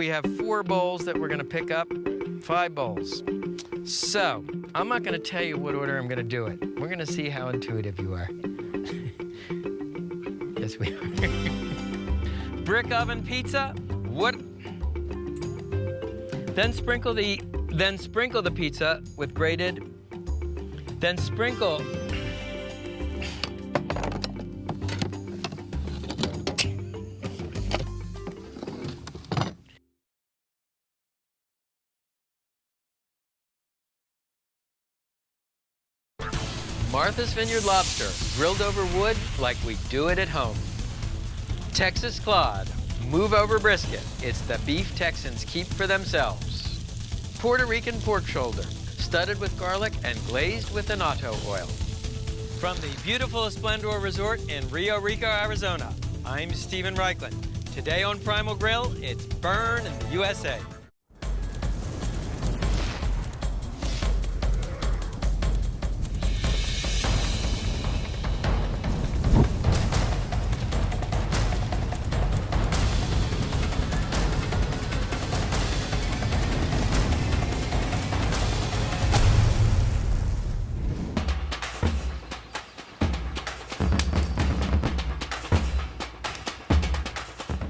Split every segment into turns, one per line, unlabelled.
We have 4 bowls that we're gonna pick up, 5 bowls. So, I'm not gonna tell you what order I'm gonna do it. We're gonna see how intuitive you are. Yes, we are. Brick oven pizza, what? Then sprinkle the pizza with grated, then sprinkle Martha's Vineyard lobster, grilled over wood like we do it at home. Texas Clod, move over brisket. It's the beef Texans keep for themselves. Puerto Rican pork shoulder, studded with garlic and glazed with annatto oil. From the beautiful Esplendor Resort in Rio Rico, Arizona, I'm Stephen Reichland. Today on Primal Grill, it's Burn in the USA.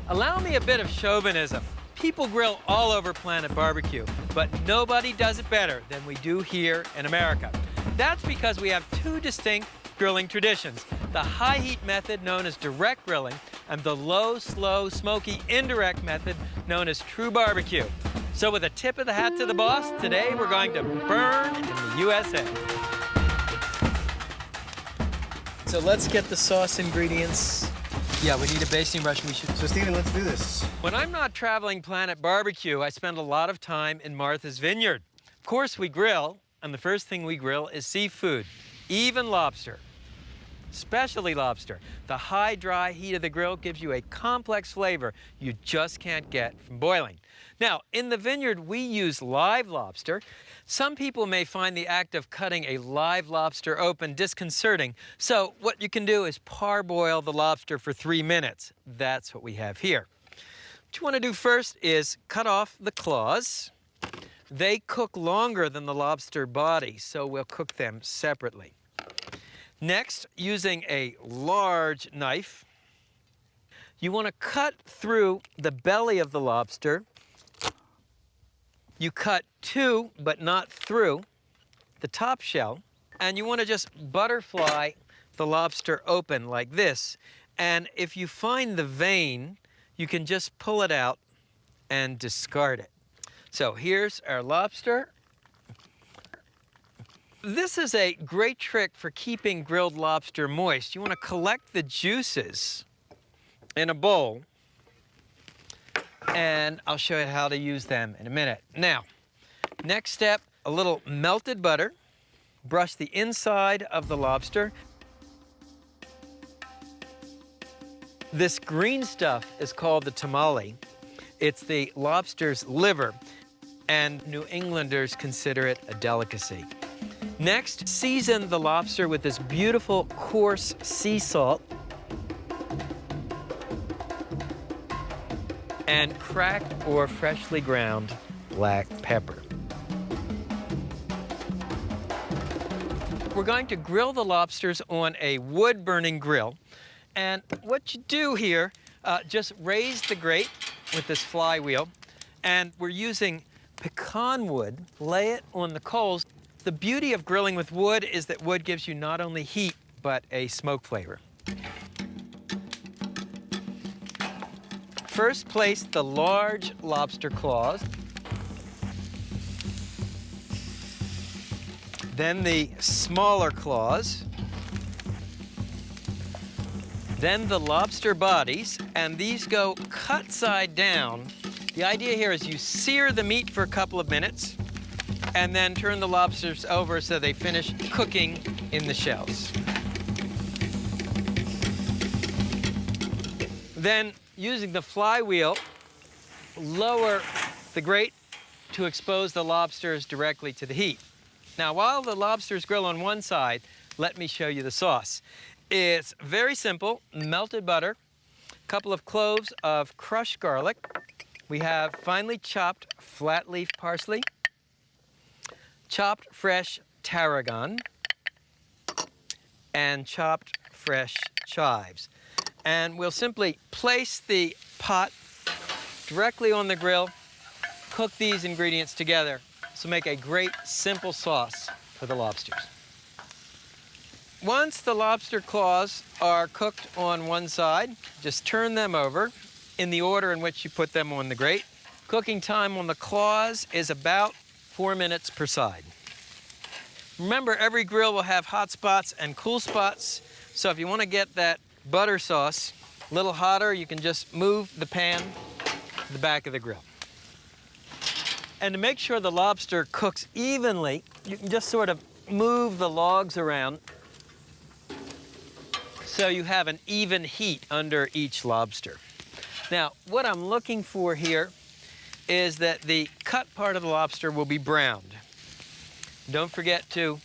Allow me a bit of chauvinism. People grill all over Planet Barbecue, but nobody does it better than we do here in America. That's because we have 2 distinct grilling traditions: the high heat method known as direct grilling and the low, slow, smoky, indirect method known as true barbecue. So with a tip of the hat to the boss, today we're going to burn in the USA. So let's get the sauce ingredients. Yeah, we need a basting brush.
So, Stephen, let's do this.
When I'm not traveling Planet Barbecue, I spend a lot of time in Martha's Vineyard. Of course, we grill, and the first thing we grill is seafood, even lobster. Specialty lobster. The high, dry heat of the grill gives you a complex flavor you just can't get from boiling. Now, in the vineyard, we use live lobster. Some people may find the act of cutting a live lobster open disconcerting, so what you can do is parboil the lobster for 3 minutes. That's what we have here. What you want to do first is cut off the claws. They cook longer than the lobster body, so we'll cook them separately. Next, using a large knife, you want to cut through the belly of the lobster. You cut to, but not through, the top shell, and you want to just butterfly the lobster open like this. And if you find the vein, you can just pull it out and discard it. So here's our lobster. This is a great trick for keeping grilled lobster moist. You want to collect the juices in a bowl, and I'll show you how to use them in a minute. Now, next step, a little melted butter. Brush the inside of the lobster. This green stuff is called the tamale. It's the lobster's liver, and New Englanders consider it a delicacy. Next, season the lobster with this beautiful coarse sea salt and cracked or freshly ground black pepper. We're going to grill the lobsters on a wood-burning grill. And what you do here, just raise the grate with this flywheel, and we're using pecan wood. Lay it on the coals. The beauty of grilling with wood is that wood gives you not only heat, but a smoke flavor. First, place the large lobster claws. Then the smaller claws. Then the lobster bodies, and these go cut side down. The idea here is you sear the meat for a couple of minutes, and then turn the lobsters over so they finish cooking in the shells. Then, using the flywheel, lower the grate to expose the lobsters directly to the heat. Now, while the lobsters grill on one side, let me show you the sauce. It's very simple: melted butter, a couple of cloves of crushed garlic, we have finely chopped flat leaf parsley, chopped fresh tarragon, and chopped fresh chives. And we'll simply place the pot directly on the grill, cook these ingredients together. This will make a great simple sauce for the lobsters. Once the lobster claws are cooked on one side, just turn them over in the order in which you put them on the grate. Cooking time on the claws is about 4 minutes per side. Remember, every grill will have hot spots and cool spots, so if you want to get that butter sauce a little hotter, you can just move the pan to the back of the grill. And to make sure the lobster cooks evenly, you can just sort of move the logs around so you have an even heat under each lobster. Now, what I'm looking for here is that the cut part of the lobster will be browned. Don't forget to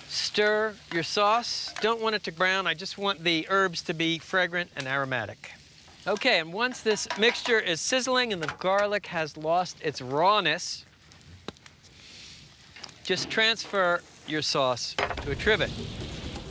stir your sauce. Don't want it to brown. I just want the herbs to be fragrant and aromatic. Okay, and once this mixture is sizzling and the garlic has lost its rawness, just transfer your sauce to a trivet.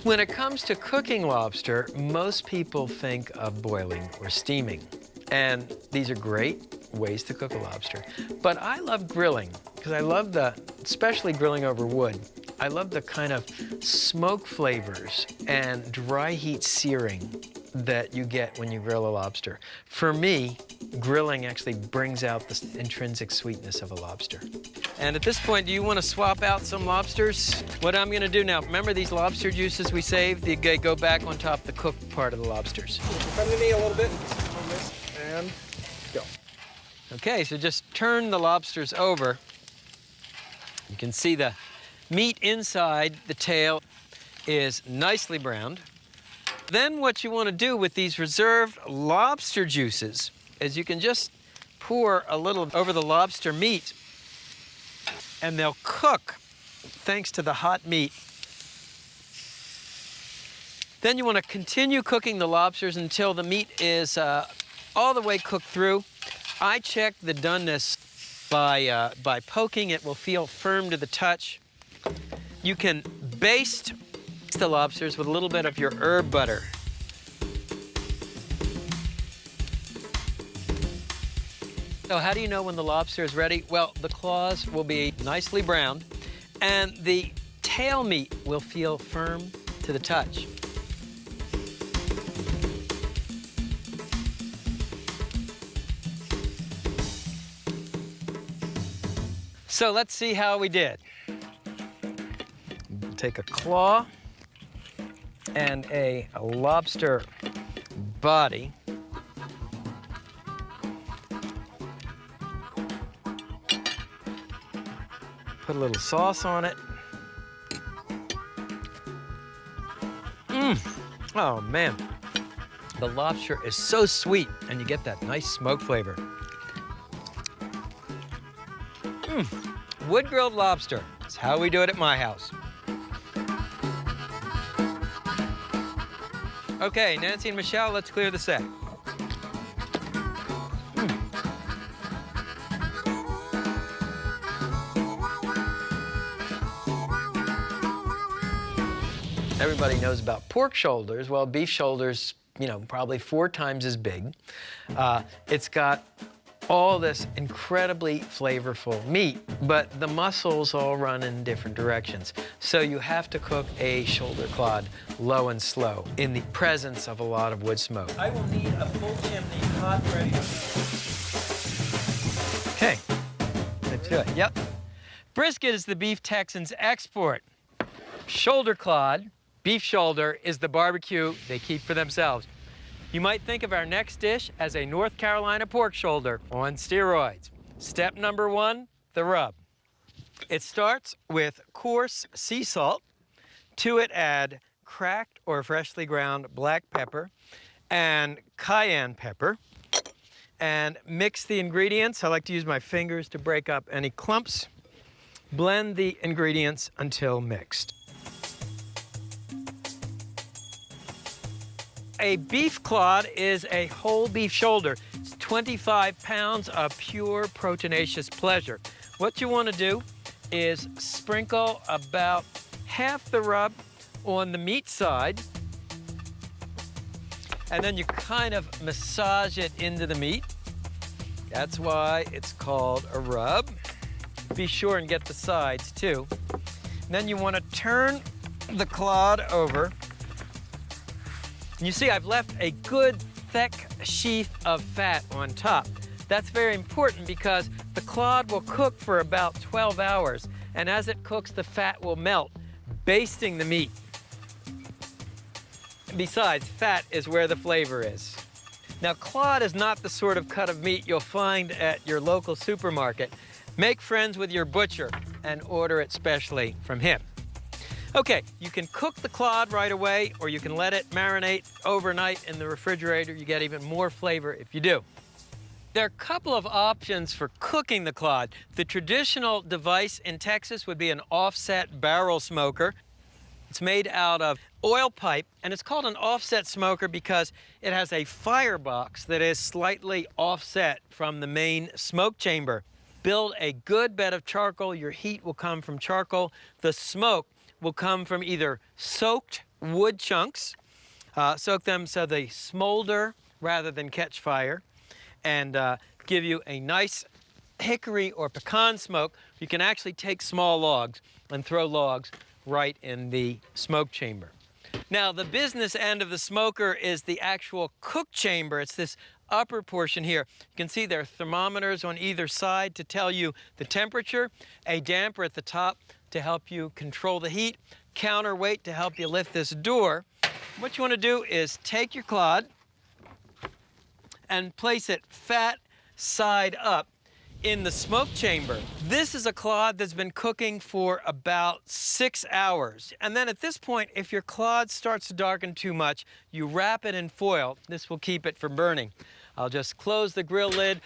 When it comes to cooking lobster, most people think of boiling or steaming. And these are great ways to cook a lobster. But I love grilling, because I love especially grilling over wood, I love the kind of smoke flavors and dry heat searing that you get when you grill a lobster. For me, grilling actually brings out the intrinsic sweetness of a lobster. And at this point, do you want to swap out some lobsters? What I'm going to do now, remember these lobster juices we saved? They go back on top the cooked part of the lobsters.
Come to me a little bit on this, and go.
Okay, so just turn the lobsters over. You can see the meat inside the tail is nicely browned. Then what you want to do with these reserved lobster juices is you can just pour a little over the lobster meat, and they'll cook thanks to the hot meat. Then you want to continue cooking the lobsters until the meat is all the way cooked through. I check the doneness by poking. It will feel firm to the touch. You can baste the lobsters with a little bit of your herb butter. So how do you know when the lobster is ready? Well, the claws will be nicely browned, and the tail meat will feel firm to the touch. So let's see how we did. Take a claw and a lobster body. Put a little sauce on it. Oh man, the lobster is so sweet, and you get that nice smoke flavor. Wood-grilled lobster. That's how we do it at my house. Okay, Nancy and Michelle, let's clear the set. Everybody knows about pork shoulders. Well, beef shoulders, probably 4 times as big. It's got all this incredibly flavorful meat, but the muscles all run in different directions. So you have to cook a shoulder clod low and slow in the presence of a lot of wood smoke. I will need a full chimney, hot, ready. Okay, let's do it. Yep. Brisket is the beef Texans' export. Shoulder clod, beef shoulder, is the barbecue they keep for themselves. You might think of our next dish as a North Carolina pork shoulder on steroids. Step number 1, the rub. It starts with coarse sea salt. To it, add cracked or freshly ground black pepper and cayenne pepper. And mix the ingredients. I like to use my fingers to break up any clumps. Blend the ingredients until mixed. A beef clod is a whole beef shoulder. It's 25 pounds of pure proteinaceous pleasure. What you want to do is sprinkle about half the rub on the meat side, and then you kind of massage it into the meat. That's why it's called a rub. Be sure and get the sides too. And then you want to turn the clod over. And you see I've left a good thick sheath of fat on top. That's very important because the clod will cook for about 12 hours, and as it cooks, the fat will melt, basting the meat. Besides, fat is where the flavor is. Now, clod is not the sort of cut of meat you'll find at your local supermarket. Make friends with your butcher and order it specially from him. Okay, you can cook the clod right away, or you can let it marinate overnight in the refrigerator. You get even more flavor if you do. There are a couple of options for cooking the clod. The traditional device in Texas would be an offset barrel smoker. It's made out of oil pipe, and it's called an offset smoker because it has a firebox that is slightly offset from the main smoke chamber. Build a good bed of charcoal. Your heat will come from charcoal. The smoke will come from either soaked wood chunks. Soak them so they smolder rather than catch fire, and give you a nice hickory or pecan smoke. You can actually take small logs and throw logs right in the smoke chamber. Now, the business end of the smoker is the actual cook chamber. It's this upper portion here. You can see there are thermometers on either side to tell you the temperature, a damper at the top to help you control the heat, counterweight to help you lift this door. What you want to do is take your clod and place it fat side up in the smoke chamber. This is a clod that's been cooking for about 6 hours. And then at this point, if your clod starts to darken too much, you wrap it in foil. This will keep it from burning. I'll just close the grill lid.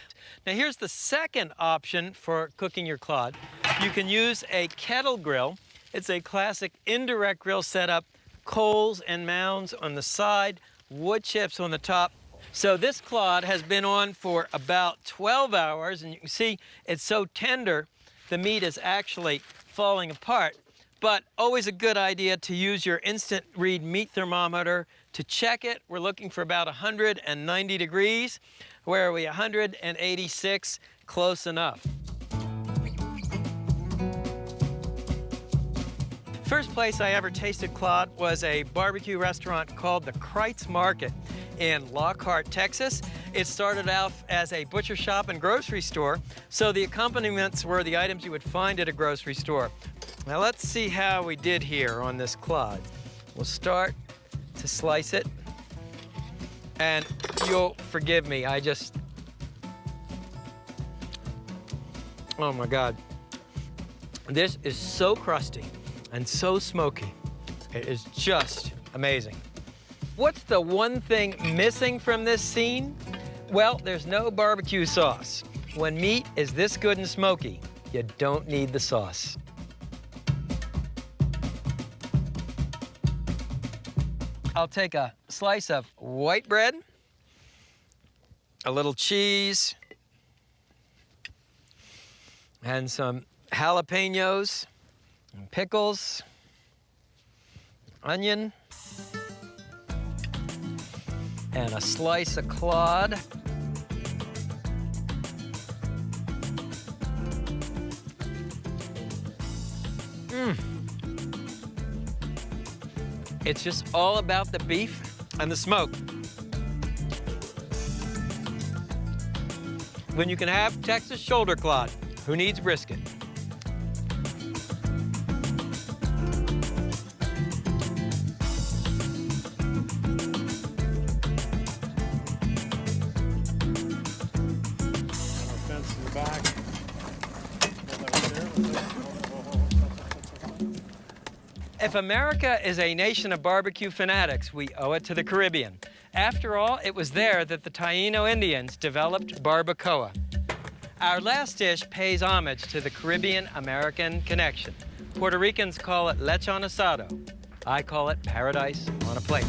Now here's the second option for cooking your clod. You can use a kettle grill. It's a classic indirect grill setup, coals and mounds on the side, wood chips on the top. So this clod has been on for about 12 hours, and you can see it's so tender, the meat is actually falling apart. But always a good idea to use your instant read meat thermometer to check it. We're looking for about 190 degrees. Where are we? 186, close enough. First place I ever tasted clod was a barbecue restaurant called the Kreitz Market in Lockhart, Texas. It started out as a butcher shop and grocery store, so the accompaniments were the items you would find at a grocery store. Now let's see how we did here on this clod. We'll start to slice it, and you'll forgive me, oh my God. This is so crusty and so smoky. It is just amazing. What's the one thing missing from this scene? Well, there's no barbecue sauce. When meat is this good and smoky, you don't need the sauce. I'll take a slice of white bread, a little cheese, and some jalapenos, and pickles, onion, and a slice of clod. It's just all about the beef and the smoke. When you can have Texas shoulder clod, who needs brisket? If America is a nation of barbecue fanatics, we owe it to the Caribbean. After all, it was there that the Taino Indians developed barbacoa. Our last dish pays homage to the Caribbean-American connection. Puerto Ricans call it lechon asado. I call it paradise on a plate.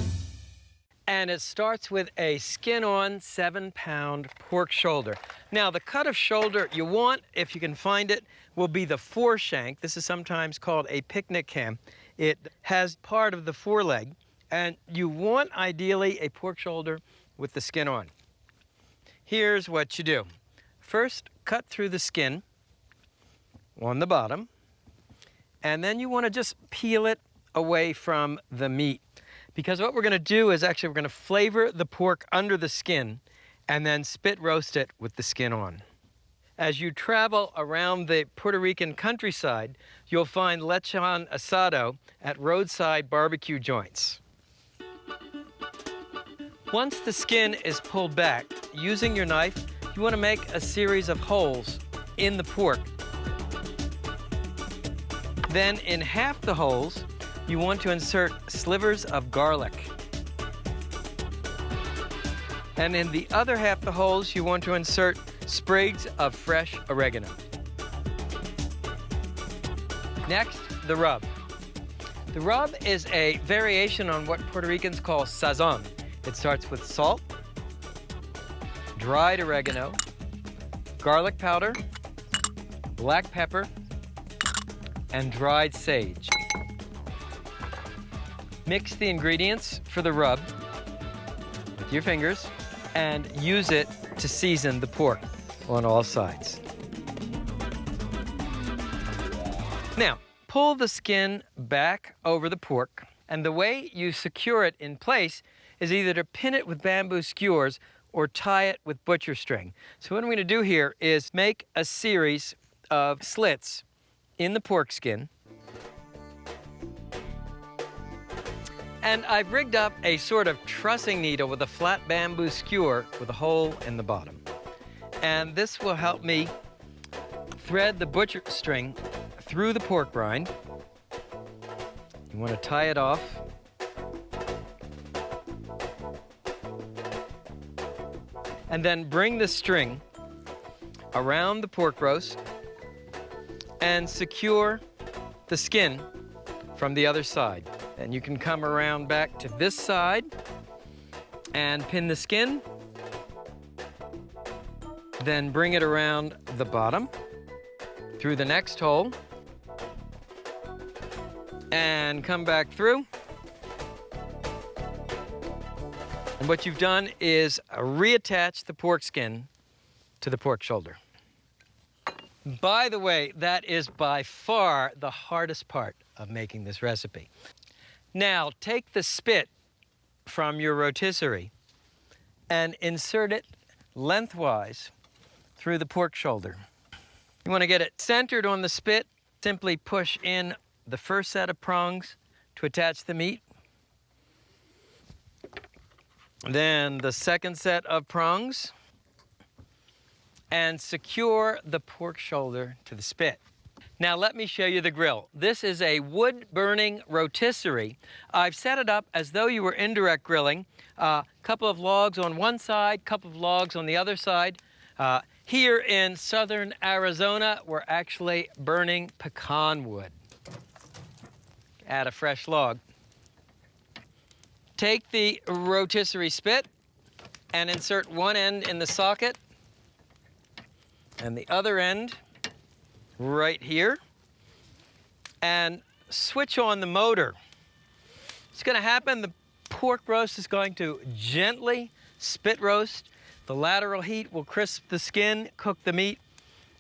And it starts with a skin-on 7-pound pork shoulder. Now, the cut of shoulder you want, if you can find it, will be the foreshank. This is sometimes called a picnic ham. It has part of the foreleg, and you want, ideally, a pork shoulder with the skin on. Here's what you do. First, cut through the skin on the bottom, and then you want to just peel it away from the meat. Because what we're going to do is actually we're going to flavor the pork under the skin and then spit roast it with the skin on. As you travel around the Puerto Rican countryside, you'll find lechon asado at roadside barbecue joints. Once the skin is pulled back, using your knife, you want to make a series of holes in the pork. Then in half the holes, you want to insert slivers of garlic. And in the other half the holes, you want to insert sprigs of fresh oregano. Next, the rub. The rub is a variation on what Puerto Ricans call sazon. It starts with salt, dried oregano, garlic powder, black pepper, and dried sage. Mix the ingredients for the rub with your fingers and use it to season the pork on all sides. Now, pull the skin back over the pork, and the way you secure it in place is either to pin it with bamboo skewers or tie it with butcher string. So what I'm going to do here is make a series of slits in the pork skin. And I've rigged up a sort of trussing needle with a flat bamboo skewer with a hole in the bottom. And this will help me thread the butcher string through the pork rind. You want to tie it off. And then bring the string around the pork roast and secure the skin from the other side. And you can come around back to this side and pin the skin. Then bring it around the bottom through the next hole and come back through. And what you've done is reattach the pork skin to the pork shoulder. By the way, that is by far the hardest part of making this recipe. Now, take the spit from your rotisserie and insert it lengthwise through the pork shoulder. You want to get it centered on the spit. Simply push in the first set of prongs to attach the meat. Then the second set of prongs, and secure the pork shoulder to the spit. Now let me show you the grill. This is a wood-burning rotisserie. I've set it up as though you were indirect grilling. A couple of logs on one side, couple of logs on the other side. Here in southern Arizona, we're actually burning pecan wood. Add a fresh log. Take the rotisserie spit and insert one end in the socket and the other end right here, and switch on the motor. It's going to happen, the pork roast is going to gently spit roast. The lateral heat will crisp the skin, cook the meat.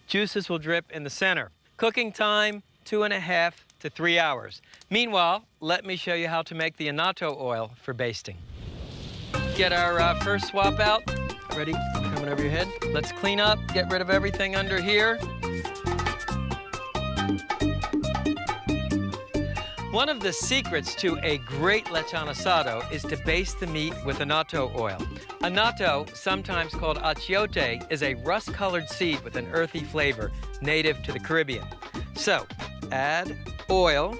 Juices will drip in the center. Cooking time, 2.5 to 3 hours. Meanwhile, let me show you how to make the annatto oil for basting. Get our first swap out. Ready? Coming over your head. Let's clean up, get rid of everything under here. One of the secrets to a great lechon asado is to baste the meat with annatto oil. Annatto, sometimes called achiote, is a rust-colored seed with an earthy flavor native to the Caribbean. So, add oil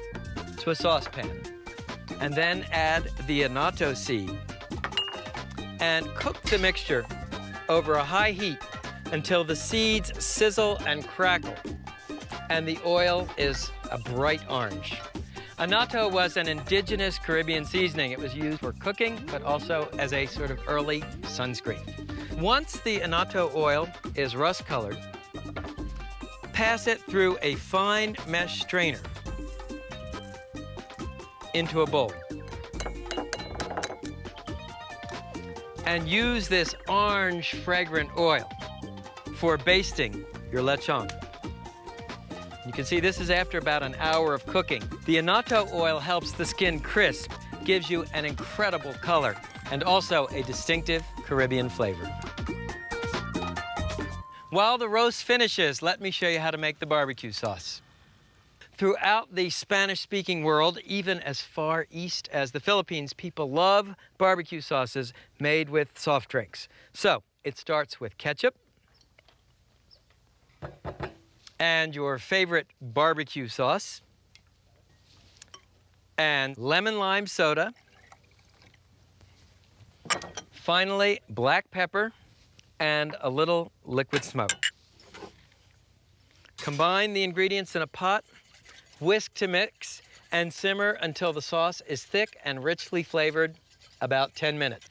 to a saucepan, and then add the annatto seed, and cook the mixture over a high heat until the seeds sizzle and crackle, and the oil is a bright orange. Annatto was an indigenous Caribbean seasoning. It was used for cooking, but also as a sort of early sunscreen. Once the annatto oil is rust-colored, pass it through a fine mesh strainer into a bowl. And use this orange fragrant oil for basting your lechon. You can see this is after about an hour of cooking. The annatto oil helps the skin crisp, gives you an incredible color, and also a distinctive Caribbean flavor. While the roast finishes, let me show you how to make the barbecue sauce. Throughout the Spanish-speaking world, even as far east as the Philippines, people love barbecue sauces made with soft drinks. So it starts with ketchup and your favorite barbecue sauce and lemon lime soda. Finally, black pepper and a little liquid smoke. Combine the ingredients in a pot, whisk to mix, and simmer until the sauce is thick and richly flavored, about 10 minutes.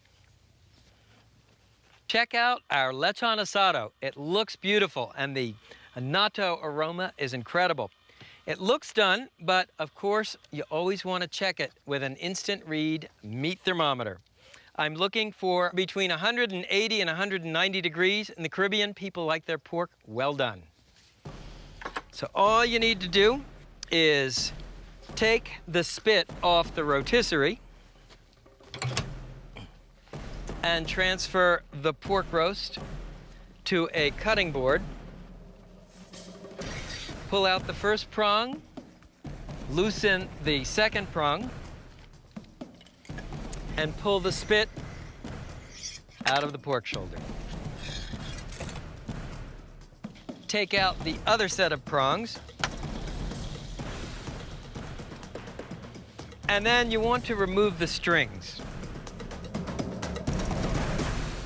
Check out our lechon asado. It looks beautiful, and the annatto aroma is incredible. It looks done, but of course, you always want to check it with an instant read meat thermometer. I'm looking for between 180 and 190 degrees. In the Caribbean, people like their pork well done. So all you need to do is take the spit off the rotisserie and transfer the pork roast to a cutting board. Pull out the first prong, loosen the second prong, and pull the spit out of the pork shoulder. Take out the other set of prongs. And then you want to remove the strings.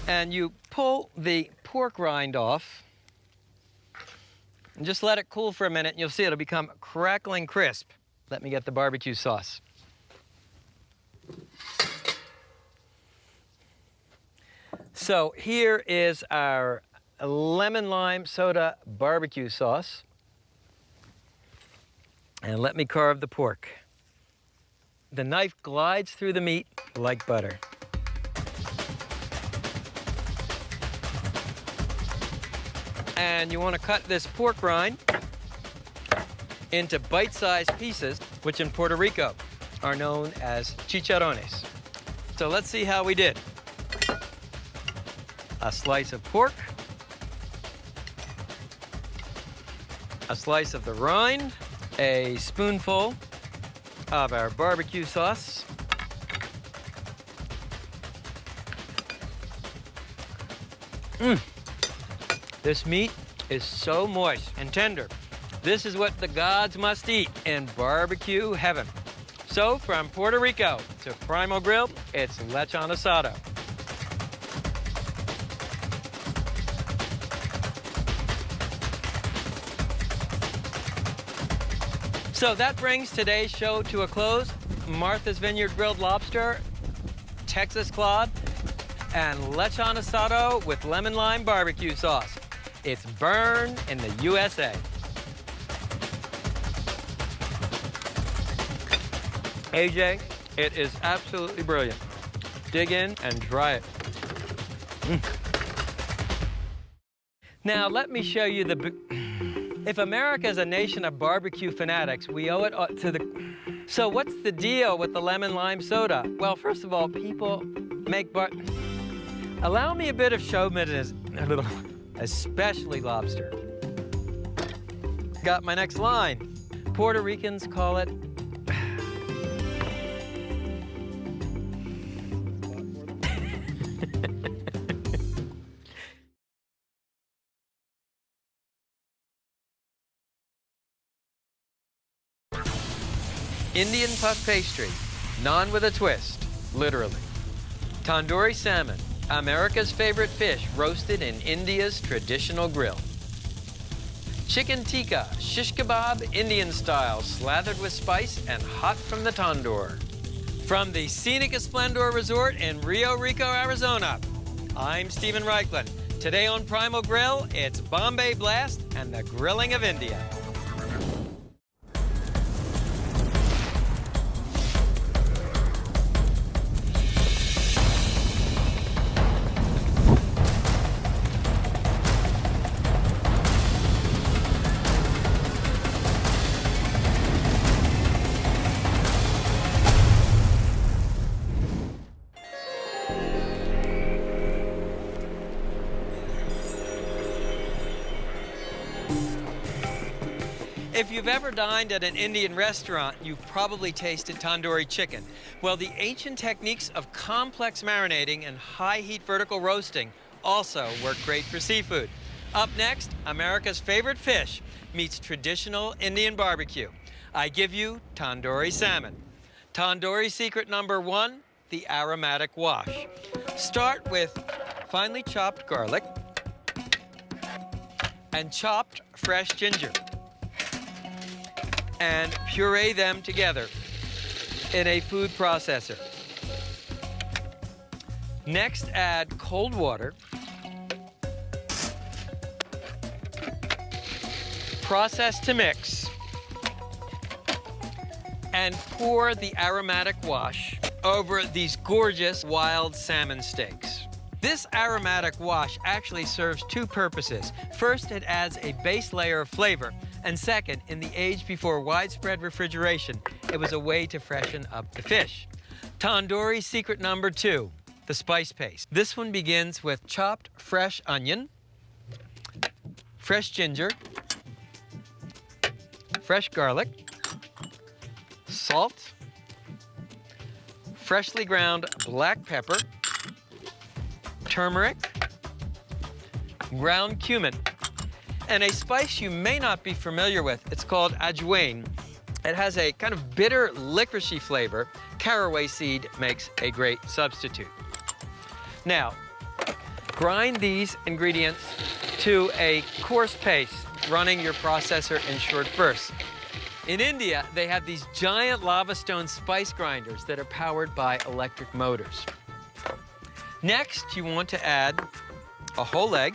And you pull the pork rind off and just let it cool for a minute, and you'll see it'll become crackling crisp. Let me get the barbecue sauce. So here is our lemon lime soda barbecue sauce. And let me carve the pork. The knife glides through the meat like butter. And you want to cut this pork rind into bite-sized pieces, which in Puerto Rico are known as chicharrones. So let's see how we did. A slice of pork, a slice of the rind, a spoonful of our barbecue sauce, This meat is so moist and tender. This is what the gods must eat in barbecue heaven. So from Puerto Rico to Primal Grill, it's lechon asado. So that brings today's show to a close. Martha's Vineyard grilled lobster, Texas cod, and lechon asado with lemon lime barbecue sauce. It's burned in the USA. AJ, it is absolutely brilliant. Dig in and try it. Now, let me show you if America is a nation of barbecue fanatics, we owe it to the... So what's the deal with the lemon lime soda? Well, first of all, people make Allow me a bit of chauvinism, especially lobster. Got my next line. Puerto Ricans call it Indian puff pastry, naan with a twist, literally. Tandoori salmon, America's favorite fish roasted in India's traditional grill. Chicken tikka, shish kebab, Indian style, slathered with spice and hot from the tandoor. From the scenic Esplendor Resort in Rio Rico, Arizona, I'm Stephen Reichlin. Today on Primal Grill, it's Bombay Blast and the grilling of India. If you've ever dined at an Indian restaurant, you've probably tasted tandoori chicken. Well, the ancient techniques of complex marinating and high heat vertical roasting also work great for seafood. Up next, America's favorite fish meets traditional Indian barbecue. I give you tandoori salmon. Tandoori secret number 1, the aromatic wash. Start with finely chopped garlic and chopped fresh ginger, and puree them together in a food processor. Next, add cold water, process to mix, and pour the aromatic wash over these gorgeous wild salmon steaks. This aromatic wash actually serves 2 purposes. First, it adds a base layer of flavor, and second, in the age before widespread refrigeration, it was a way to freshen up the fish. Tandoori secret number 2, the spice paste. This one begins with chopped fresh onion, fresh ginger, fresh garlic, salt, freshly ground black pepper, turmeric, ground cumin, and a spice you may not be familiar with. It's called ajwain. It has a kind of bitter, licoricey flavor. Caraway seed makes a great substitute. Now, grind these ingredients to a coarse paste, running your processor in short bursts. In India, they have these giant lava stone spice grinders that are powered by electric motors. Next, you want to add a whole egg,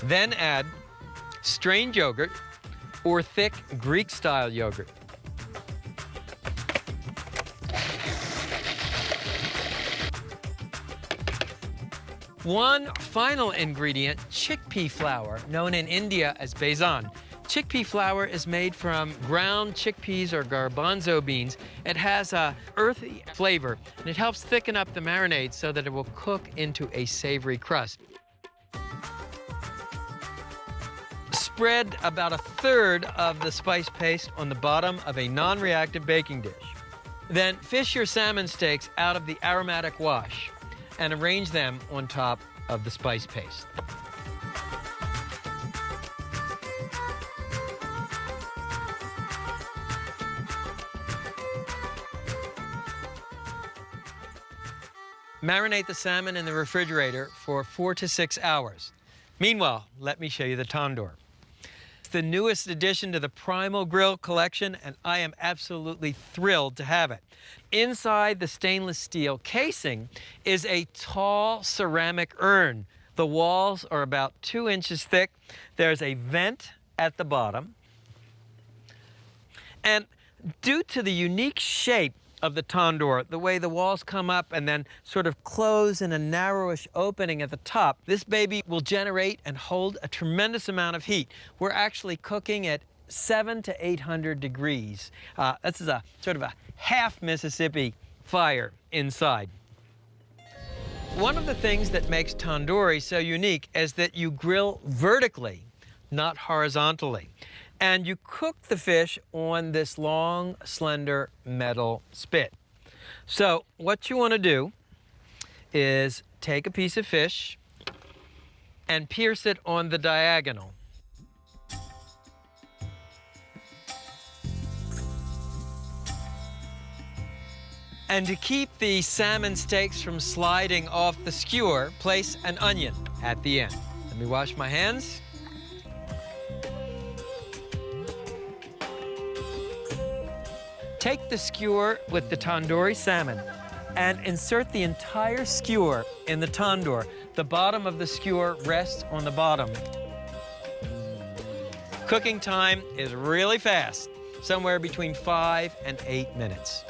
then add strained yogurt or thick Greek-style yogurt. One final ingredient, chickpea flour, known in India as besan. Chickpea flour is made from ground chickpeas or garbanzo beans. It has a earthy flavor, and it helps thicken up the marinade so that it will cook into a savory crust. Spread about 1/3 of the spice paste on the bottom of a non-reactive baking dish. Then fish your salmon steaks out of the aromatic wash and arrange them on top of the spice paste. Marinate the salmon in the refrigerator for 4 to 6 hours. Meanwhile, let me show you the tandoor. It's the newest addition to the Primal Grill collection, and I am absolutely thrilled to have it. Inside the stainless steel casing is a tall ceramic urn. The walls are about 2 inches thick. There's a vent at the bottom. And due to the unique shape of the tandoor, the way the walls come up and then sort of close in a narrowish opening at the top, this baby will generate and hold a tremendous amount of heat. We're actually cooking at 700 to 800 degrees. This is a sort of a half Mississippi fire inside. One of the things that makes tandoori so unique is that you grill vertically, not horizontally. And you cook the fish on this long, slender metal spit. So what you want to do is take a piece of fish and pierce it on the diagonal. And to keep the salmon steaks from sliding off the skewer, place an onion at the end. Let me wash my hands. Take the skewer with the tandoori salmon and insert the entire skewer in the tandoor. The bottom of the skewer rests on the bottom. Cooking time is really fast, somewhere between 5 and 8 minutes.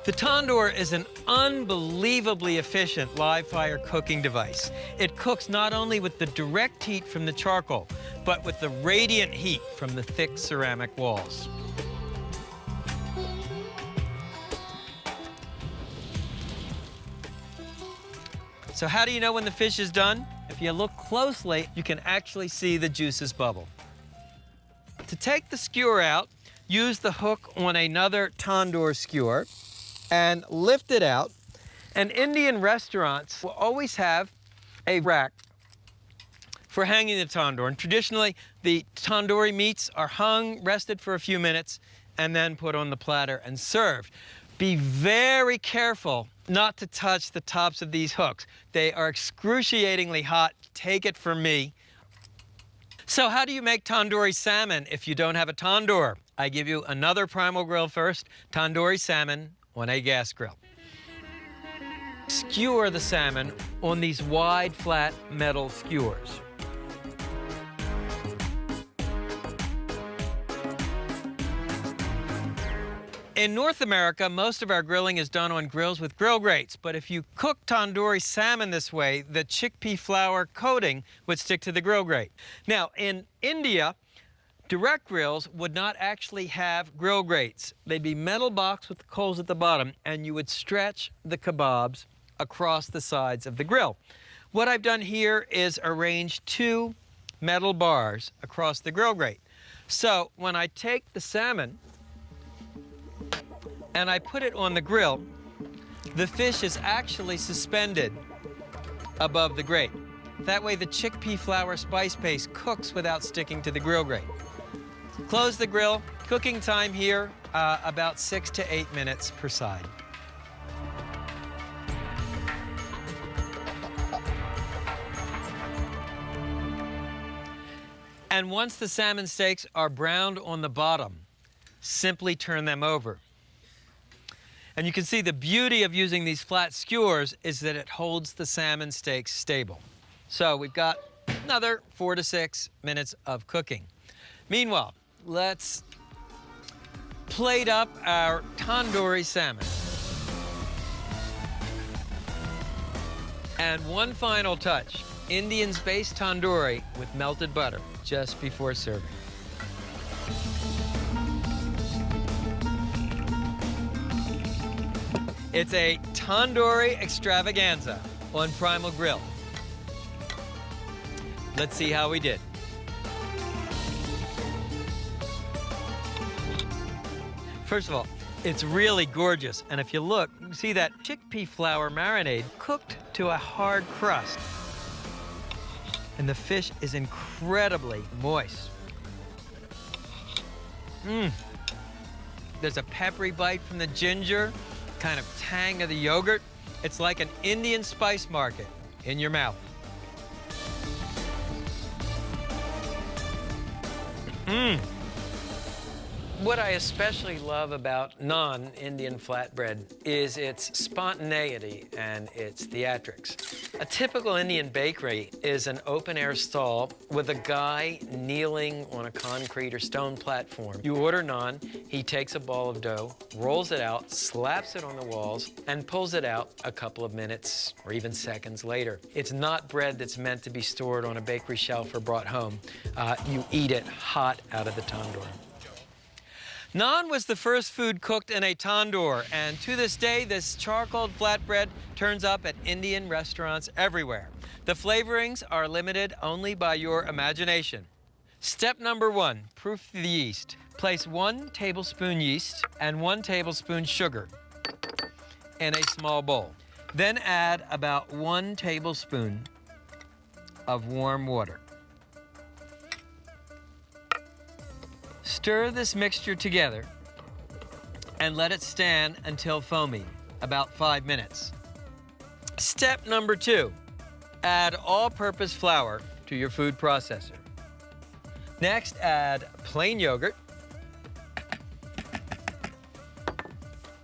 The tandoor is an unbelievably efficient live fire cooking device. It cooks not only with the direct heat from the charcoal, but with the radiant heat from the thick ceramic walls. So how do you know when the fish is done? If you look closely, you can actually see the juices bubble. To take the skewer out, use the hook on another tandoor skewer and lift it out. And Indian restaurants will always have a rack for hanging the tandoor. And traditionally, the tandoori meats are hung, rested for a few minutes, and then put on the platter and served. Be very careful not to touch the tops of these hooks. They are excruciatingly hot. Take it from me. So how do you make tandoori salmon if you don't have a tandoor? I give you another Primal Grill first, tandoori salmon on a gas grill. Skewer the salmon on these wide, flat metal skewers. In North America, most of our grilling is done on grills with grill grates, but if you cook tandoori salmon this way, the chickpea flour coating would stick to the grill grate. Now, in India, direct grills would not actually have grill grates. They'd be metal box with the coals at the bottom, and you would stretch the kebabs across the sides of the grill. What I've done here is arrange 2 metal bars across the grill grate. So when I take the salmon and I put it on the grill, the fish is actually suspended above the grate. That way the chickpea flour spice paste cooks without sticking to the grill grate. Close the grill. Cooking time here, about 6 to 8 minutes per side. And once the salmon steaks are browned on the bottom, simply turn them over. And you can see the beauty of using these flat skewers is that it holds the salmon steaks stable. So we've got another 4 to 6 minutes of cooking. Meanwhile, let's plate up our tandoori salmon. And one final touch, Indians baste tandoori with melted butter just before serving. It's a tandoori extravaganza on Primal Grill. Let's see how we did. First of all, it's really gorgeous. And if you look, you see that chickpea flour marinade cooked to a hard crust. And the fish is incredibly moist. There's a peppery bite from the ginger, kind of tang of the yogurt. It's like an Indian spice market in your mouth. What I especially love about non-Indian flatbread is its spontaneity and its theatrics. A typical Indian bakery is an open-air stall with a guy kneeling on a concrete or stone platform. You order naan, he takes a ball of dough, rolls it out, slaps it on the walls, and pulls it out a couple of minutes or even seconds later. It's not bread that's meant to be stored on a bakery shelf or brought home. You eat it hot out of the tandoor. Naan was the first food cooked in a tandoor, and to this day, this charcoal flatbread turns up at Indian restaurants everywhere. The flavorings are limited only by your imagination. Step number 1, proof the yeast. Place 1 tablespoon yeast and 1 tablespoon sugar in a small bowl. Then add about 1 tablespoon of warm water. Stir this mixture together and let it stand until foamy, about 5 minutes. Step number 2, Add all-purpose flour to your food processor. Next, add plain yogurt,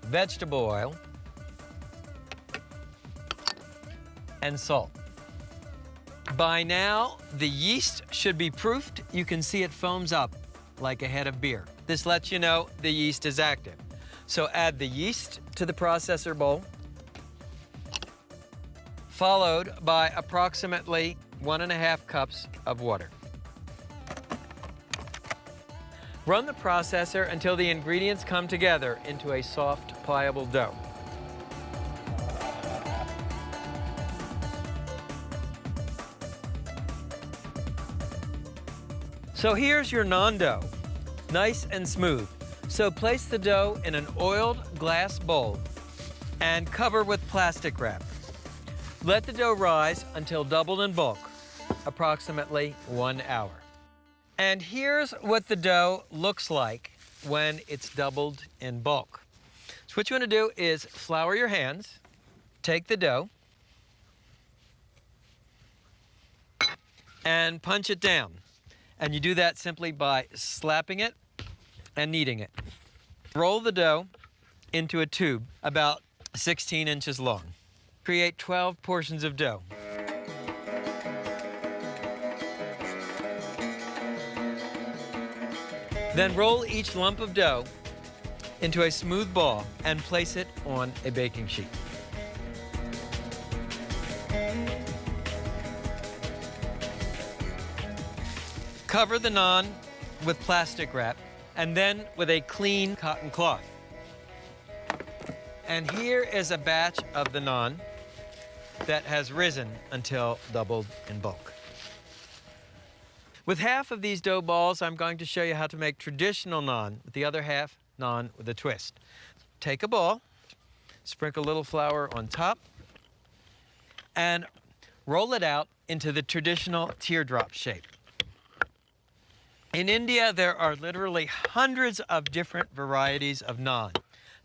vegetable oil, and salt. By now, the yeast should be proofed. You can see it foams up like a head of beer. This lets you know the yeast is active. So add the yeast to the processor bowl, followed by approximately 1.5 cups of water. Run the processor until the ingredients come together into a soft, pliable dough. So here's your naan dough, nice and smooth. So place the dough in an oiled glass bowl and cover with plastic wrap. Let the dough rise until doubled in bulk, approximately 1 hour. And here's what the dough looks like when it's doubled in bulk. So what you want to do is flour your hands, take the dough, and punch it down. And you do that simply by slapping it and kneading it. Roll the dough into a tube about 16 inches long. Create 12 portions of dough. Then roll each lump of dough into a smooth ball and place it on a baking sheet. Cover the naan with plastic wrap and then with a clean cotton cloth. And here is a batch of the naan that has risen until doubled in bulk. With half of these dough balls, I'm going to show you how to make traditional naan, with the other half naan with a twist. Take a ball, sprinkle a little flour on top, and roll it out into the traditional teardrop shape. In India, there are literally hundreds of different varieties of naan.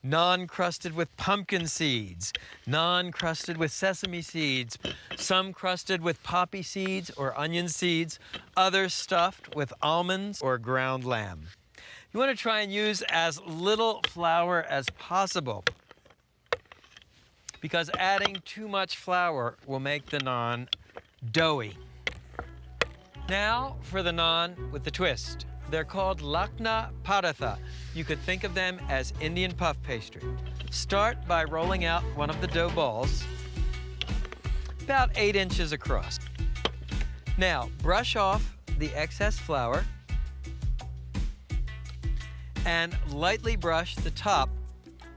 Naan crusted with pumpkin seeds, naan crusted with sesame seeds, some crusted with poppy seeds or onion seeds, others stuffed with almonds or ground lamb. You want to try and use as little flour as possible, because adding too much flour will make the naan doughy. Now for the naan with the twist. They're called Lakna Paratha. You could think of them as Indian puff pastry. Start by rolling out one of the dough balls about 8 inches across. Now brush off the excess flour and lightly brush the top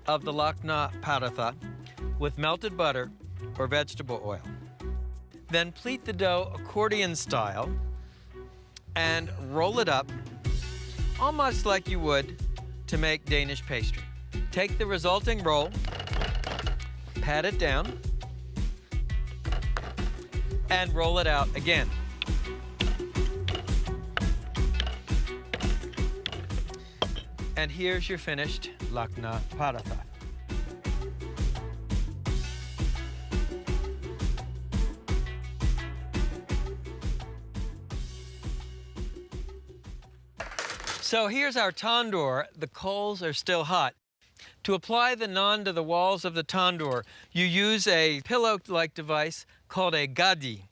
of the Lakna Paratha with melted butter or vegetable oil. Then pleat the dough accordion style and roll it up almost like you would to make Danish pastry. Take the resulting roll, pat it down, and roll it out again. And here's your finished Lakna Paratha. So here's our tandoor. The coals are still hot. To apply the naan to the walls of the tandoor, you use a pillow-like device called a gadi.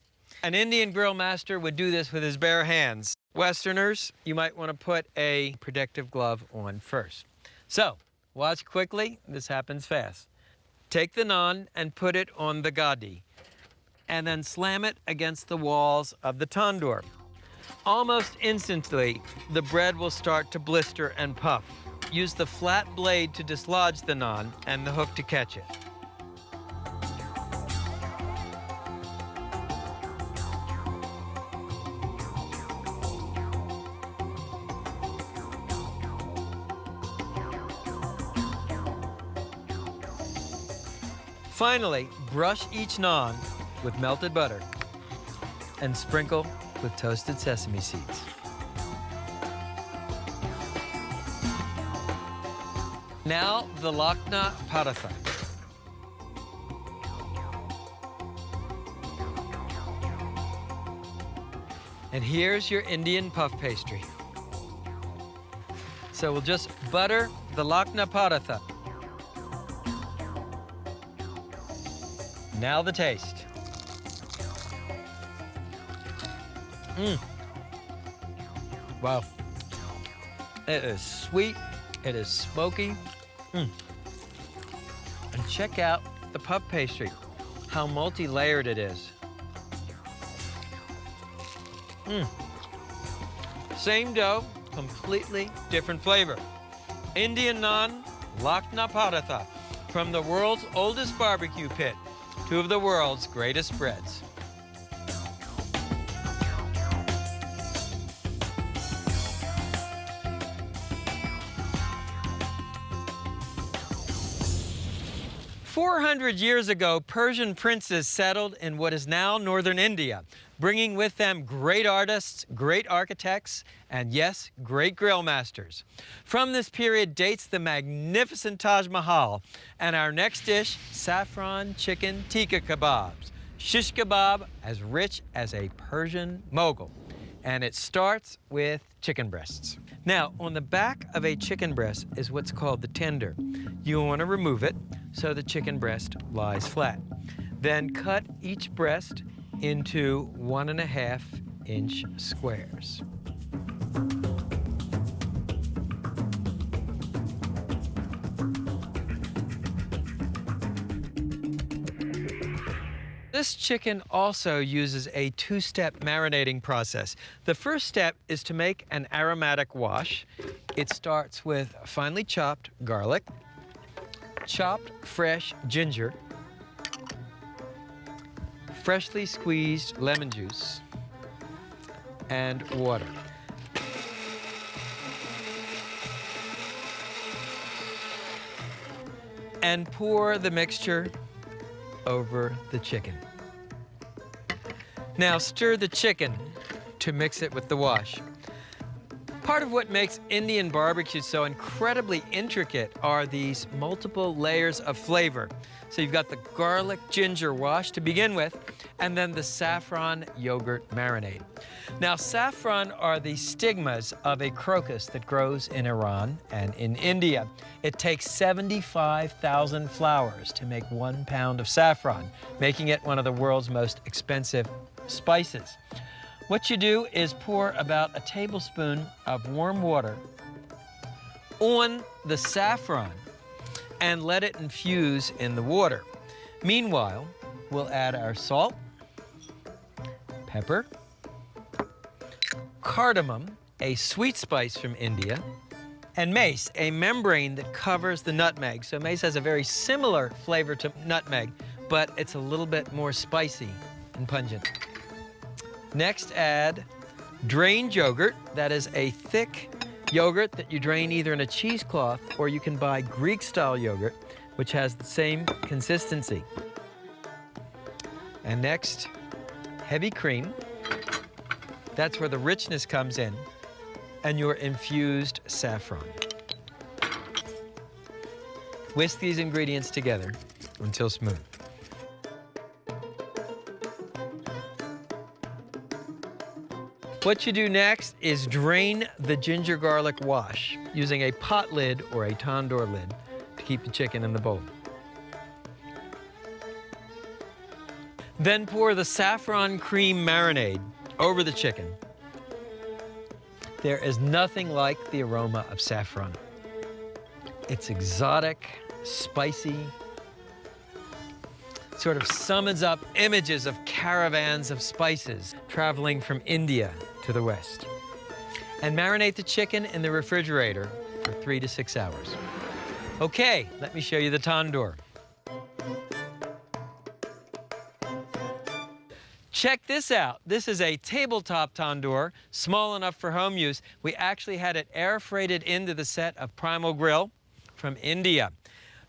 An Indian grill master would do this with his bare hands. Westerners, you might want to put a protective glove on first. So, watch quickly. This happens fast. Take the naan and put it on the gadi, and then slam it against the walls of the tandoor. Almost instantly, the bread will start to blister and puff. Use the flat blade to dislodge the naan and the hook to catch it. Finally, brush each naan with melted butter and sprinkle with toasted sesame seeds. Now the Lakna Paratha. And here's your Indian puff pastry. So we'll just butter the lakna paratha. Now the taste. Wow. It is sweet, it is smoky. And check out the puff pastry, how multi-layered it is. Same dough, completely different flavor. Indian naan, lakna paratha, from the world's oldest barbecue pit, two of the world's greatest breads. "400 years ago, Persian princes settled in what is now northern India, bringing with them great artists, great architects, and yes, great grill masters. From this period dates the magnificent Taj Mahal, and our next dish, saffron chicken tikka kebabs. Shish kebab as rich as a Persian mogul. And it starts with chicken breasts. Now, on the back of a chicken breast is what's called the tender. You want to remove it so the chicken breast lies flat. Then cut each breast into 1.5-inch squares. This chicken also uses a two-step marinating process. The first step is to make an aromatic wash. It starts with finely chopped garlic, chopped fresh ginger, freshly squeezed lemon juice, and water. And pour the mixture over the chicken. Now stir the chicken to mix it with the wash. Part of what makes Indian barbecue so incredibly intricate are these multiple layers of flavor. So you've got the garlic ginger wash to begin with, and then the saffron yogurt marinade. Now, saffron are the stigmas of a crocus that grows in Iran and in India. It takes 75,000 flowers to make 1 pound of saffron, making it one of the world's most expensive spices. What you do is pour about a tablespoon of warm water on the saffron and let it infuse in the water. Meanwhile, we'll add our salt, pepper, cardamom, a sweet spice from India, and mace, a membrane that covers the nutmeg. So mace has a very similar flavor to nutmeg, but it's a little bit more spicy and pungent. Next, add drained yogurt. That is a thick yogurt that you drain either in a cheesecloth or you can buy Greek-style yogurt, which has the same consistency. And next, heavy cream. That's where the richness comes in, and your infused saffron. Whisk these ingredients together until smooth. What you do next is drain the ginger garlic wash using a pot lid or a tandoor lid to keep the chicken in the bowl. Then pour the saffron cream marinade over the chicken. There is nothing like the aroma of saffron. It's exotic, spicy, sort of summons up images of caravans of spices traveling from India to the West. And marinate the chicken in the refrigerator for 3 to 6 hours. Okay, let me show you the tandoor. Check this out. This is a tabletop tandoor, small enough for home use. We actually had it air freighted into the set of Primal Grill from India.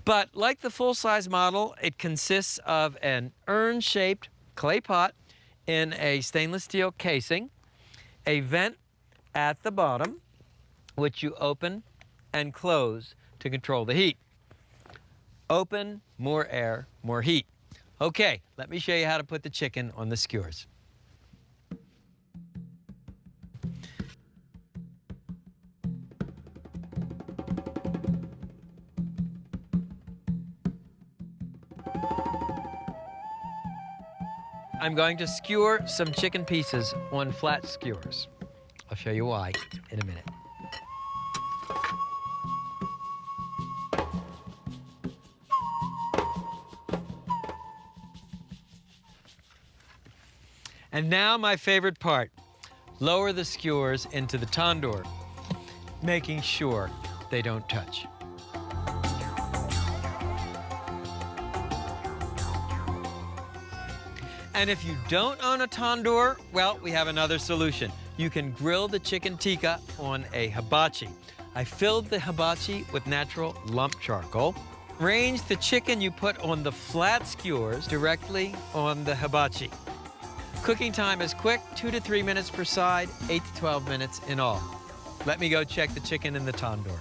But like the full-size model, it consists of an urn-shaped clay pot in a stainless steel casing, a vent at the bottom, which you open and close to control the heat. Open, more air, more heat. Okay, let me show you how to put the chicken on the skewers. I'm going to skewer some chicken pieces on flat skewers. I'll show you why in a minute. And now my favorite part. Lower the skewers into the tandoor, making sure they don't touch. And if you don't own a tandoor, well, we have another solution. You can grill the chicken tikka on a hibachi. I filled the hibachi with natural lump charcoal. Range the chicken you put on the flat skewers directly on the hibachi. Cooking time is quick, 2 to 3 minutes per side, 8 to 12 minutes in all. Let me go check the chicken in the tandoor.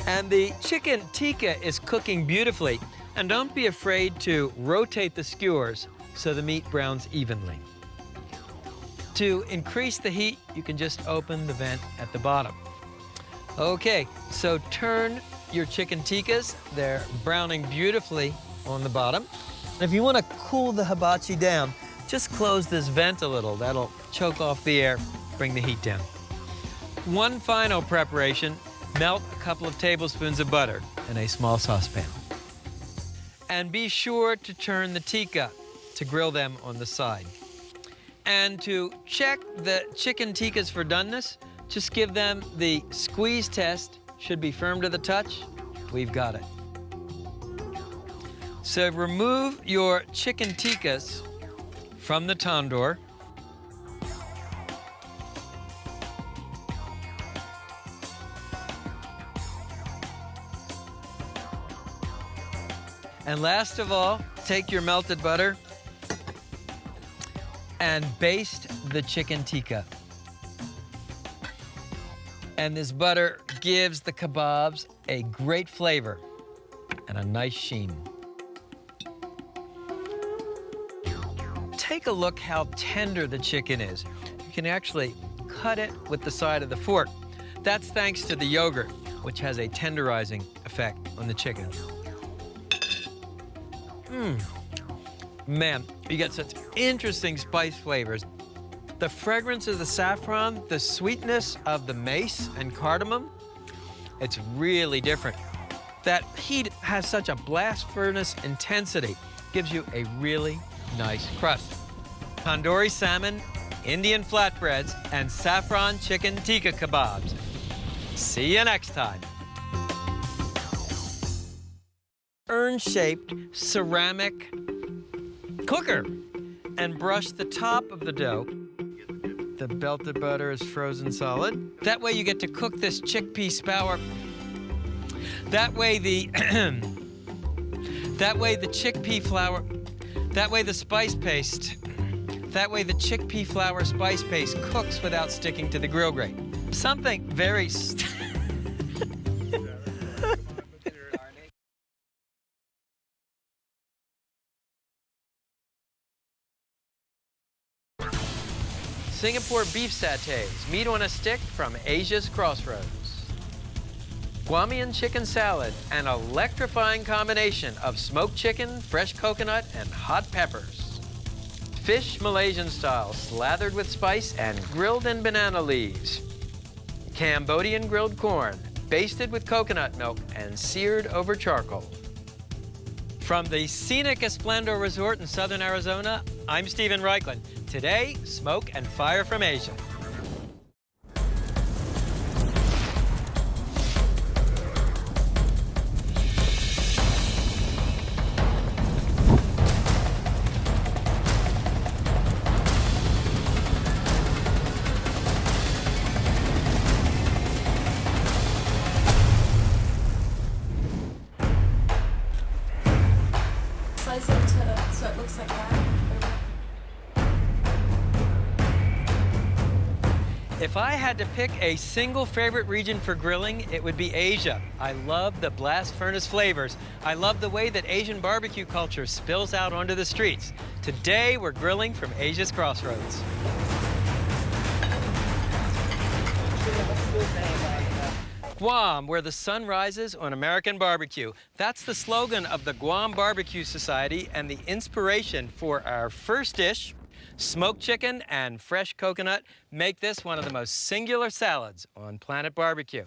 And the chicken tikka is cooking beautifully. And don't be afraid to rotate the skewers so the meat browns evenly. To increase the heat, you can just open the vent at the bottom. Okay, so turn your chicken tikkas. They're browning beautifully on the bottom. If you want to cool the hibachi down, just close this vent a little. That'll choke off the air, bring the heat down. One final preparation, melt a couple of tablespoons of butter in a small saucepan. And be sure to turn the tikka to grill them on the side. And to check the chicken tikkas for doneness, just give them the squeeze test. Should be firm to the touch. We've got it. So remove your chicken tikkas from the tandoor. And last of all, take your melted butter and baste the chicken tikka. And this butter gives the kebabs a great flavor and a nice sheen. Take a look how tender the chicken is. You can actually cut it with the side of the fork. That's thanks to the yogurt, which has a tenderizing effect on the chicken. Man, you get such interesting spice flavors. The fragrance of the saffron, the sweetness of the mace and cardamom, it's really different. That heat has such a blast furnace intensity, gives you a really nice crust. Tandoori salmon, Indian flatbreads, and saffron chicken tikka kebabs. See you next time. Urn-shaped ceramic cooker and brush the top of the dough. The melted butter is frozen solid. That way you get to cook this chickpea scour. That way the chickpea flour, that way the spice paste, that way the chickpea flour spice paste cooks without sticking to the grill grate. Something very Singapore beef satays, meat on a stick from Asia's Crossroads. Guamian chicken salad, an electrifying combination of smoked chicken, fresh coconut, and hot peppers. Fish Malaysian style, slathered with spice and grilled in banana leaves. Cambodian grilled corn, basted with coconut milk and seared over charcoal. From the scenic Esplendor Resort in southern Arizona, I'm Stephen Reichlin. Today, smoke and fire from Asia.
Slice it so it looks like that.
If I had to pick a single favorite region for grilling, it would be Asia. I love the blast furnace flavors. I love the way that Asian barbecue culture spills out onto the streets. Today, we're grilling from Asia's Crossroads. Guam, where the sun rises on American barbecue. That's the slogan of the Guam Barbecue Society and the inspiration for our first dish. Smoked chicken and fresh coconut make this one of the most singular salads on Planet Barbecue.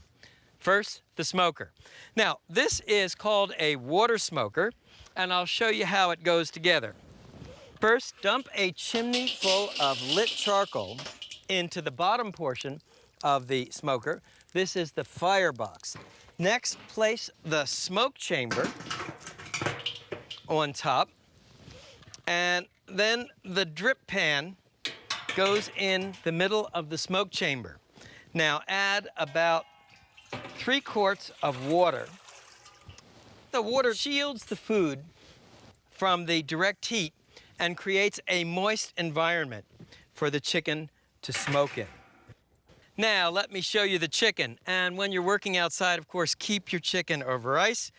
First, the smoker. Now, this is called a water smoker, and I'll show you how it goes together. First, dump a chimney full of lit charcoal into the bottom portion of the smoker. This is the firebox. Next, place the smoke chamber on top, and then the drip pan goes in the middle of the smoke chamber. Now add about 3 quarts of water. The water shields the food from the direct heat and creates a moist environment for the chicken to smoke in. Now let me show you the chicken. And when you're working outside, of course, keep your chicken over ice.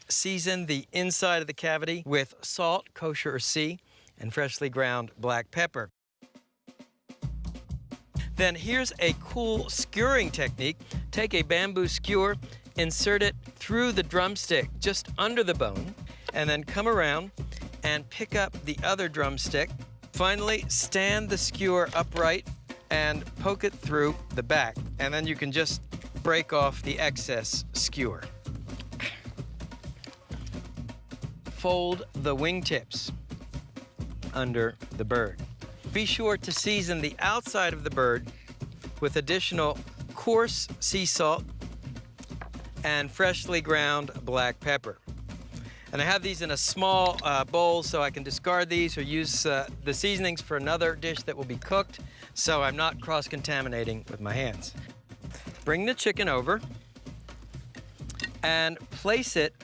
Season the inside of the cavity with salt, kosher or sea, and freshly ground black pepper. Then here's a cool skewering technique. Take a bamboo skewer, insert it through the drumstick just under the bone, and then come around and pick up the other drumstick. Finally, stand the skewer upright and poke it through the back, and then you can just break off the excess skewer. Fold the wingtips under the bird. Be sure to season the outside of the bird with additional coarse sea salt and freshly ground black pepper. And I have these in a small bowl so I can discard these or use the seasonings for another dish that will be cooked, so I'm not cross-contaminating with my hands. Bring the chicken over and place it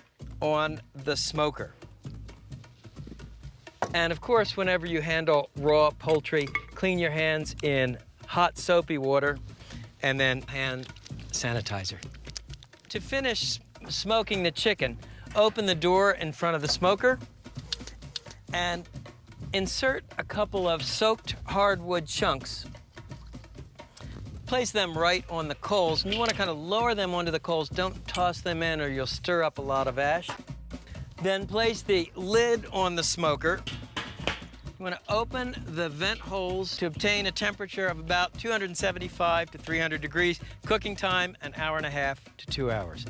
on the smoker. And of course, whenever you handle raw poultry, clean your hands in hot soapy water and then hand sanitizer. To finish smoking the chicken, open the door in front of the smoker and insert a couple of soaked hardwood chunks. Place them right on the coals, and you want to kind of lower them onto the coals. Don't toss them in or you'll stir up a lot of ash. Then place the lid on the smoker. You want to open the vent holes to obtain a temperature of about 275 to 300 degrees. Cooking time, 1.5 hours to 2 hours.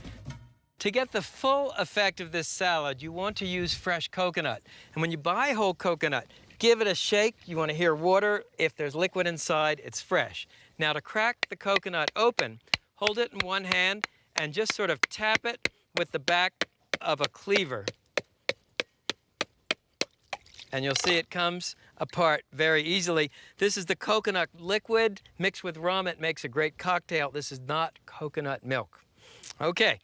To get the full effect of this salad, you want to use fresh coconut. And when you buy whole coconut, give it a shake. You want to hear water. If there's liquid inside, it's fresh. Now to crack the coconut open, hold it in one hand and just sort of tap it with the back of a cleaver. And you'll see it comes apart very easily. This is the coconut liquid mixed with rum. It makes a great cocktail. This is not coconut milk. Okay,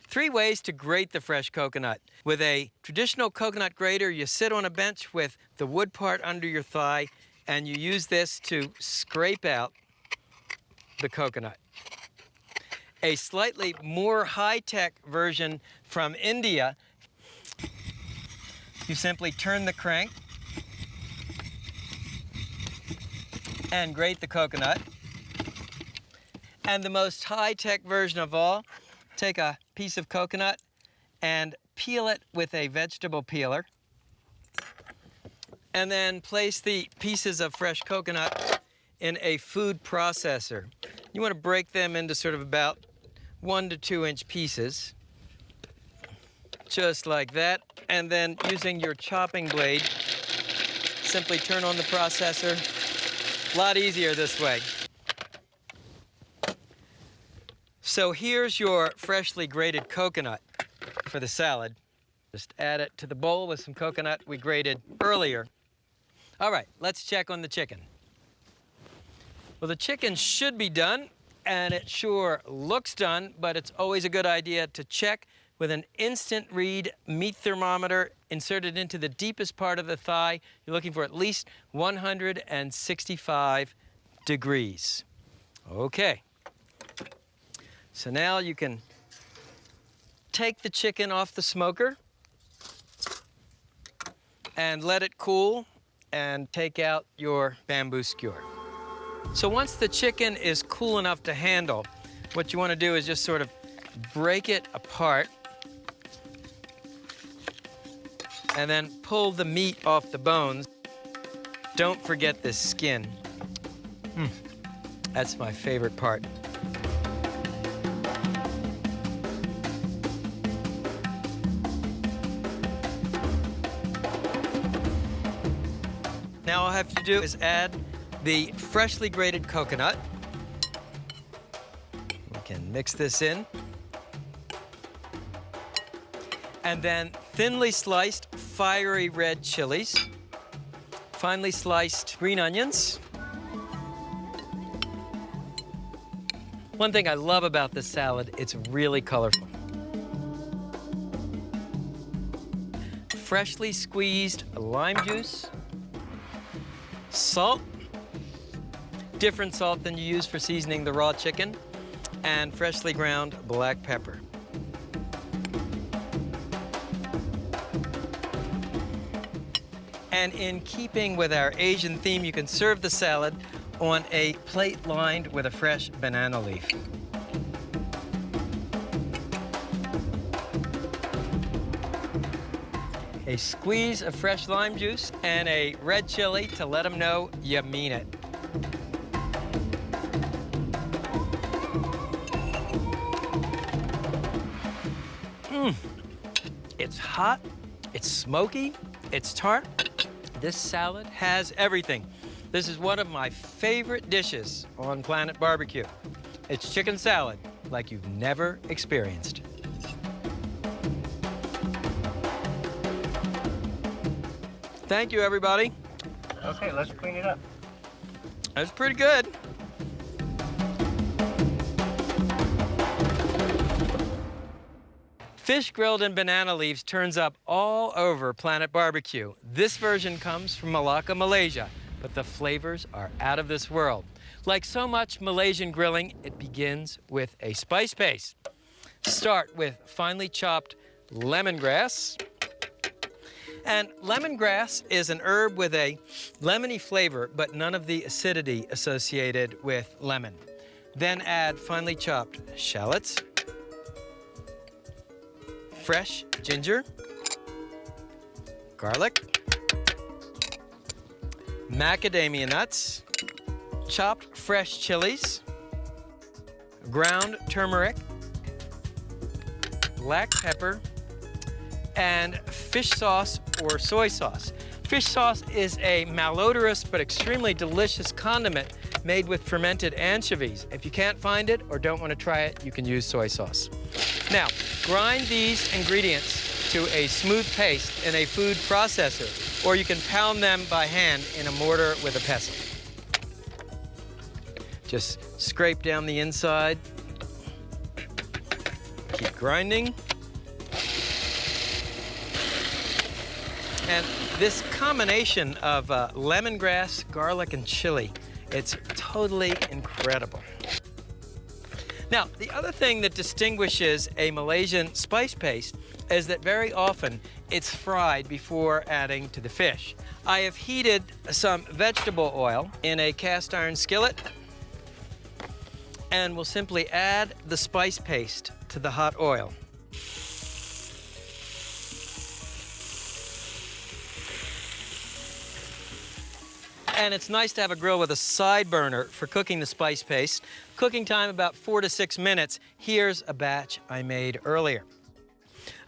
3 ways to grate the fresh coconut. With a traditional coconut grater, you sit on a bench with the wood part under your thigh, and you use this to scrape out the coconut. A slightly more high-tech version from India, you simply turn the crank and grate the coconut. And the most high-tech version of all, take a piece of coconut and peel it with a vegetable peeler. And then place the pieces of fresh coconut in a food processor. You want to break them into sort of about 1 to 2 inch pieces. Just like that. And then using your chopping blade, simply turn on the processor. A lot easier this way. So here's your freshly grated coconut for the salad. Just add it to the bowl with some coconut we grated earlier. All right, let's check on the chicken. Well, the chicken should be done, and it sure looks done, but it's always a good idea to check with an instant read meat thermometer inserted into the deepest part of the thigh. You're looking for at least 165 degrees. Okay. So now you can take the chicken off the smoker and let it cool and take out your bamboo skewer. So once the chicken is cool enough to handle, what you want to do is just sort of break it apart and then pull the meat off the bones. Don't forget this skin. That's my favorite part. Now all I have to do is add the freshly grated coconut. We can mix this in. And then thinly sliced fiery red chilies, finely sliced green onions. One thing I love about this salad, it's really colorful. Freshly squeezed lime juice, salt, different salt than you use for seasoning the raw chicken, and freshly ground black pepper. And in keeping with our Asian theme, you can serve the salad on a plate lined with a fresh banana leaf. A squeeze of fresh lime juice and a red chili to let them know you mean it. It's hot, it's smoky, it's tart. This salad has everything. This is one of my favorite dishes on Planet Barbecue. It's chicken salad like you've never experienced. Thank you, everybody.
Okay, let's clean it up.
That's pretty good. Fish grilled in banana leaves turns up all over Planet Barbecue. This version comes from Malacca, Malaysia, but the flavors are out of this world. Like so much Malaysian grilling, it begins with a spice paste. Start with finely chopped lemongrass. And lemongrass is an herb with a lemony flavor, but none of the acidity associated with lemon. Then add finely chopped shallots, fresh ginger, garlic, macadamia nuts, chopped fresh chilies, ground turmeric, black pepper, and fish sauce or soy sauce. Fish sauce is a malodorous but extremely delicious condiment made with fermented anchovies. If you can't find it or don't want to try it, you can use soy sauce. Now, grind these ingredients to a smooth paste in a food processor, or you can pound them by hand in a mortar with a pestle. Just scrape down the inside. Keep grinding. And this combination of lemongrass, garlic, and chili, it's totally incredible. Now, the other thing that distinguishes a Malaysian spice paste is that very often it's fried before adding to the fish. I have heated some vegetable oil in a cast iron skillet, and we'll simply add the spice paste to the hot oil. And it's nice to have a grill with a side burner for cooking the spice paste. Cooking time about 4 to 6 minutes. Here's a batch I made earlier.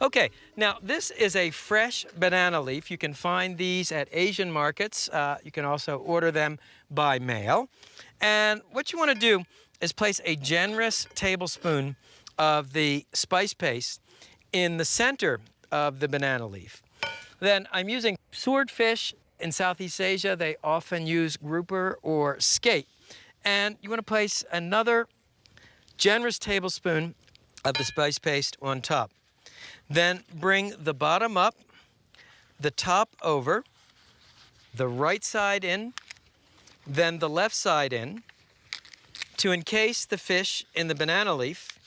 Okay, now this is a fresh banana leaf. You can find these at Asian markets. You can also order them by mail. And what you want to do is place a generous tablespoon of the spice paste in the center of the banana leaf. Then I'm using swordfish. In Southeast Asia, they often use grouper or skate. And you want to place another generous tablespoon of the spice paste on top. Then bring the bottom up, the top over, the right side in, then the left side in. To encase the fish in the banana leaf,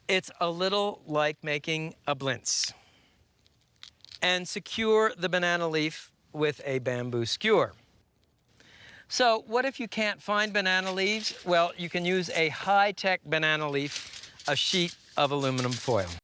it's a little like making a blintz. And secure the banana leaf with a bamboo skewer. So what if you can't find banana leaves? Well, you can use a high-tech banana leaf, a sheet of aluminum foil.